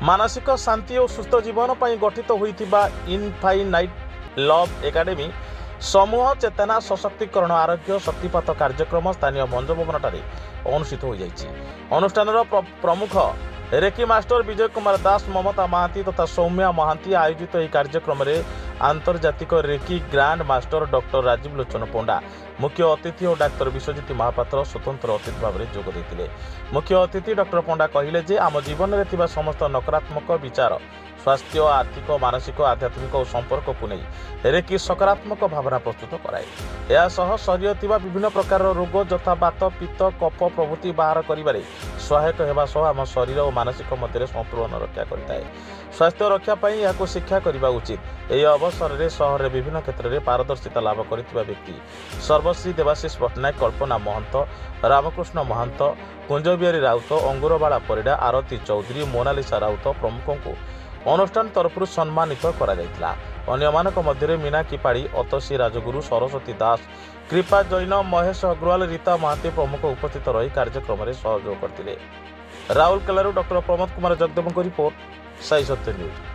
मानसिक शांति और सुस्थ जीवन पर गठित होइथिबा इनफाइनाइट लव एकाडेमी समूह चेतना सशक्तिकरण आरोग्य शक्तिपात कार्यक्रम स्थानीय भंजभवन अनुष्ठित हो जाइछि। अनुष्ठान प्रमुख रेकी मास्टर विजय कुमार दास ममता महांती तथा सौम्या महांती आयोजित यह कार्यक्रम में आंतर्जातिक reiki grand master doctor Rajiv Lochan Panda मुख्य अतिथि और डाक्टर विश्वजित महापात्र स्वतंत्र अतिथि भाव में जोग देते। मुख्य अतिथि डॉक्टर पंडा कहले जे आम जीवन में थिबा समस्त नकारात्मक विचार स्वास्थ्य आर्थिक मानसिक आध्यात्मिक और संपर्क को नहीं रेकी सकारात्मक भावना प्रस्तुत कराए। यह शरीर थिबा विभिन्न प्रकार रोग यथा वात पित्त कफ प्रभृति बाहर करिबारे सहायक हेबा सह आम शरीर और मानसिक मध्य संतुलन रक्षा करता है। स्वास्थ्य रक्षा पाई याको शिक्षा करबा उचित। यह अवसर में शहर में विभिन्न क्षेत्र में पारदर्शिता लाभ करथिबा व्यक्ति सर्वश्री देवाशीष पट्टनायक कल्पना महंत रामकृष्ण महंत कुंजबिहारी राउत अंगुरबाला परिडा आरती चौधरी मोनालिसा राउत प्रमुखों को अनुष्ठान तरफ सम्मानित करा जायतिला। अन्य मानक मध्य मीनाक्षी पाड़ी अतसी राजगुरु सरस्वती दास कृपा जैन महेश अग्रवाल रीता महांती प्रमुख उपस्थित रही कार्यक्रम में सहयोग करते। राउरकेला डॉक्टर प्रमोद कुमार जगदेव रिपोर्ट साई सत्य न्यूज।